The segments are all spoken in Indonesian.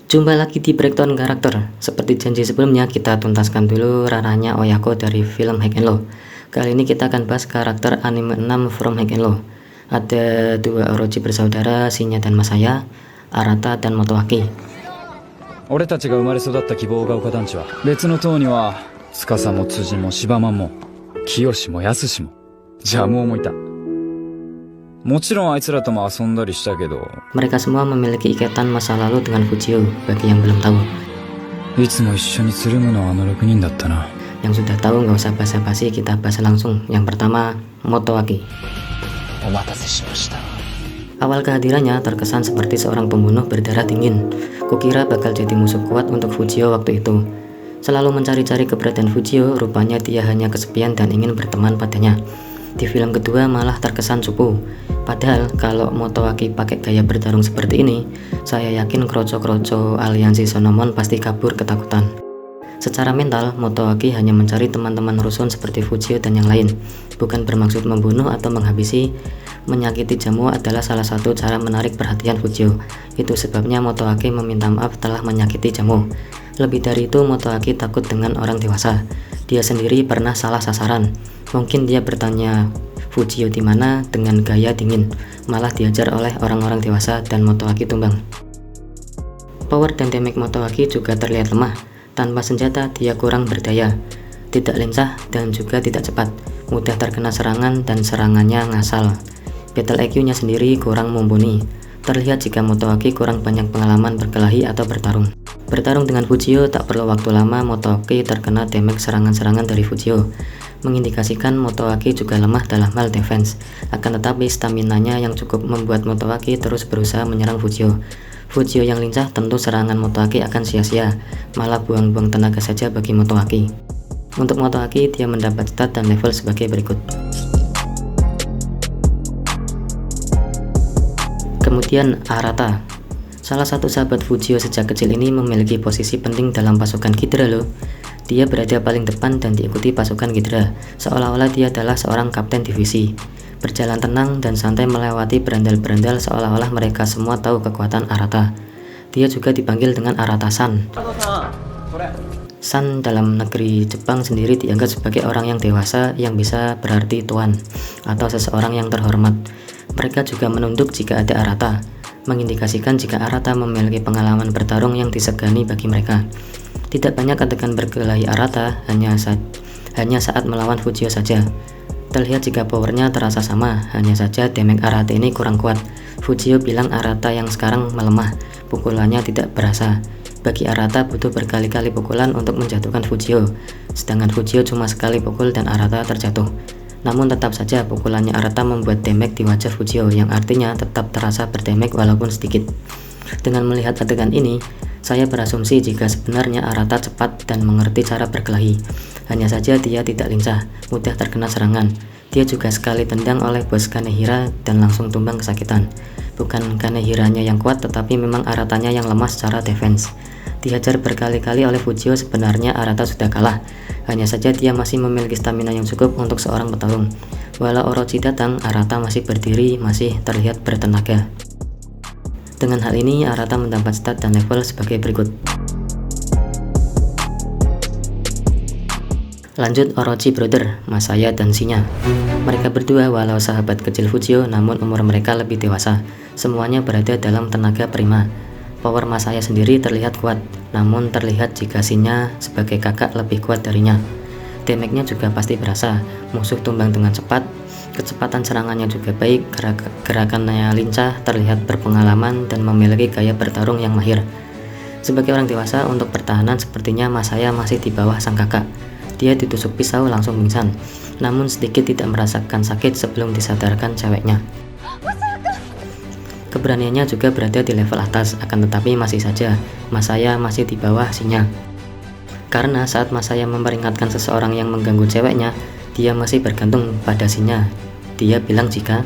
Jumpa lagi di Breakdown Karakter. Seperti janji sebelumnya, kita tuntaskan dulu ranahnya Oyako dari film Hack and Law. Kali ini kita akan bahas karakter anime 6 from Hack and Law. Ada dua Orochi bersaudara, Shinya dan Masaya, Arata dan Motoaki. 俺たちが生まれ育った希望が丘団地は別の塔には司も辻も芝間も清も康もジャムオもいた。もちろんあいつらとも遊んだりしたけど Mereka semua memiliki ikatan masa lalu dengan Fujio, bagi yang belum tahu. いつも一緒につるむのはあの6人だったな。 Yang sudah tahu nggak usah basa-basi, kita bahas langsung. Yang pertama, Motoaki. お待たせしました。 Awal kehadirannya terkesan seperti seorang pembunuh berdarah dingin. Kukira bakal jadi musuh kuat untuk Fujio waktu itu. Selalu mencari-cari keberadaan Fujio, rupanya dia hanya kesepian dan ingin berteman padanya. Di film kedua malah terkesan cupu. Padahal kalau Motoaki pakai gaya bertarung seperti ini, saya yakin kroco-kroco aliansi Sonomon pasti kabur ketakutan. Secara mental, Motoaki hanya mencari teman-teman rusun seperti Fujio dan yang lain. Bukan bermaksud membunuh atau menghabisi. Menyakiti Jamu adalah salah satu cara menarik perhatian Fujio. Itu sebabnya Motoaki meminta maaf telah menyakiti Jamu. Lebih dari itu, Motoaki takut dengan orang dewasa. Dia sendiri pernah salah sasaran. Mungkin dia bertanya Fujio di mana dengan gaya dingin, malah diajar oleh orang-orang dewasa dan Motoaki tumbang. Power dan damage Motoaki juga terlihat lemah. Tanpa senjata, dia kurang berdaya, tidak lincah dan juga tidak cepat, mudah terkena serangan dan serangannya ngasal. Battle IQ-nya sendiri kurang mumpuni. Terlihat jika Motoaki kurang banyak pengalaman berkelahi atau bertarung. Bertarung dengan Fujio tak perlu waktu lama, Motoaki terkena damage serangan-serangan dari Fujio, mengindikasikan Motoaki juga lemah dalam hal defense. Akan tetapi staminanya yang cukup membuat Motoaki terus berusaha menyerang Fujio. Fujio yang lincah, tentu serangan Motoaki akan sia-sia, malah buang-buang tenaga saja bagi Motoaki. Untuk Motoaki, dia mendapat stat dan level sebagai berikut. Kemudian Arata. Salah satu sahabat Fujio sejak kecil ini memiliki posisi penting dalam pasukan Ghidra loh. Dia berada paling depan dan diikuti pasukan Ghidra, seolah-olah dia adalah seorang kapten divisi. Berjalan tenang dan santai melewati berandal-berandal seolah-olah mereka semua tahu kekuatan Arata. Dia juga dipanggil dengan Arata-san. San dalam negeri Jepang sendiri dianggap sebagai orang yang dewasa yang bisa berarti tuan atau seseorang yang terhormat. Mereka juga menunduk jika ada Arata, mengindikasikan jika Arata memiliki pengalaman bertarung yang disegani bagi mereka. Tidak banyak adegan berkelahi Arata, hanya saat melawan Fujio saja. Terlihat jika powernya terasa sama, hanya saja damage Arata ini kurang kuat. Fujio bilang Arata yang sekarang melemah, pukulannya tidak berasa. Bagi Arata butuh berkali-kali pukulan untuk menjatuhkan Fujio, sedangkan Fujio cuma sekali pukul dan Arata terjatuh. Namun tetap saja pukulannya Arata membuat damage di wajah Fujio, yang artinya tetap terasa berdamage walaupun sedikit. Dengan melihat adegan ini, saya berasumsi jika sebenarnya Arata cepat dan mengerti cara berkelahi. Hanya saja dia tidak lincah, mudah terkena serangan. Dia juga sekali tendang oleh bos Kanehira dan langsung tumbang kesakitan. Bukan Kanehiranya yang kuat, tetapi memang Aratanya yang lemah secara defense. Dihajar berkali-kali oleh Fujio, sebenarnya Arata sudah kalah. Hanya saja dia masih memiliki stamina yang cukup untuk seorang petarung. Walau Orochi datang, Arata masih berdiri, masih terlihat bertenaga. Dengan hal ini, Arata mendapat stat dan level sebagai berikut. Lanjut Orochi Brother, Masaya dan Shinya. Mereka berdua walau sahabat kecil Fujio, namun umur mereka lebih dewasa. Semuanya berada dalam tenaga prima. Power Masaya sendiri terlihat kuat, namun terlihat jika Shinya sebagai kakak lebih kuat darinya. Damage-nya juga pasti berasa, musuh tumbang dengan cepat, kecepatan serangannya juga baik, gerakannya lincah, terlihat berpengalaman dan memiliki gaya bertarung yang mahir. Sebagai orang dewasa, untuk pertahanan sepertinya Masaya masih di bawah sang kakak. Dia ditusuk pisau langsung pingsan, namun sedikit tidak merasakan sakit sebelum disadarkan ceweknya. Keberaniannya juga berada di level atas, akan tetapi masih saja Masaya masih di bawah Shinya. Karena saat Masaya memperingatkan seseorang yang mengganggu ceweknya, dia masih bergantung pada Shinya. Dia bilang jika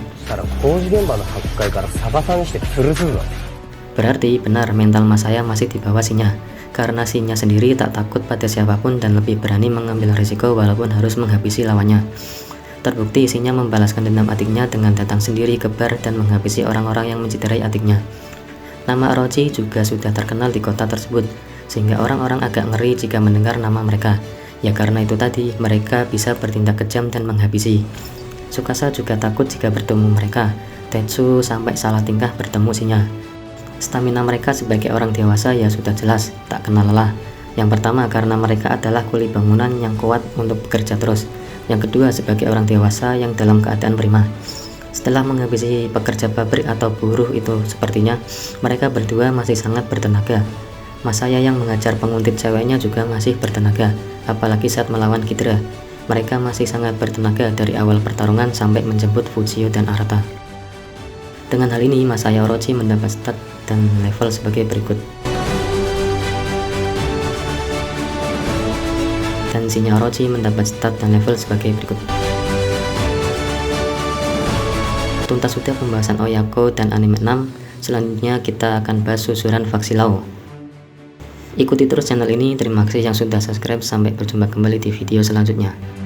berarti benar mental Masaya masih di bawah Shinya, karena Shinya sendiri tak takut pada siapapun dan lebih berani mengambil risiko walaupun harus menghabisi lawannya. Terbukti Shinya membalaskan dendam adiknya dengan datang sendiri ke bar dan menghabisi orang-orang yang menciderai adiknya. Nama Orochi juga sudah terkenal di kota tersebut, sehingga orang-orang agak ngeri jika mendengar nama mereka. Ya karena itu tadi, mereka bisa bertindak kejam dan menghabisi. Tsukasa juga takut jika bertemu mereka. Tetsu sampai salah tingkah bertemu Shinya. Stamina mereka sebagai orang dewasa ya sudah jelas, tak kenal lelah. Yang pertama karena mereka adalah kuli bangunan yang kuat untuk bekerja terus. Yang kedua sebagai orang dewasa yang dalam keadaan prima. Setelah menghabisi pekerja pabrik atau buruh itu, sepertinya mereka berdua masih sangat bertenaga. Masaya yang mengajar penguntit ceweknya juga masih bertenaga, apalagi saat melawan Ghidra. Mereka masih sangat bertenaga dari awal pertarungan sampai menjemput Fujio dan Arata. Dengan hal ini, Masaya Orochi mendapat stat dan level sebagai berikut. Dan Shinya Orochi mendapat stat dan level sebagai berikut. Tuntas sudah pembahasan Oyako dan anime 6. Selanjutnya kita akan bahas susuran faksi Lao. Ikuti terus channel ini. Terima kasih yang sudah subscribe. Sampai berjumpa kembali di video selanjutnya.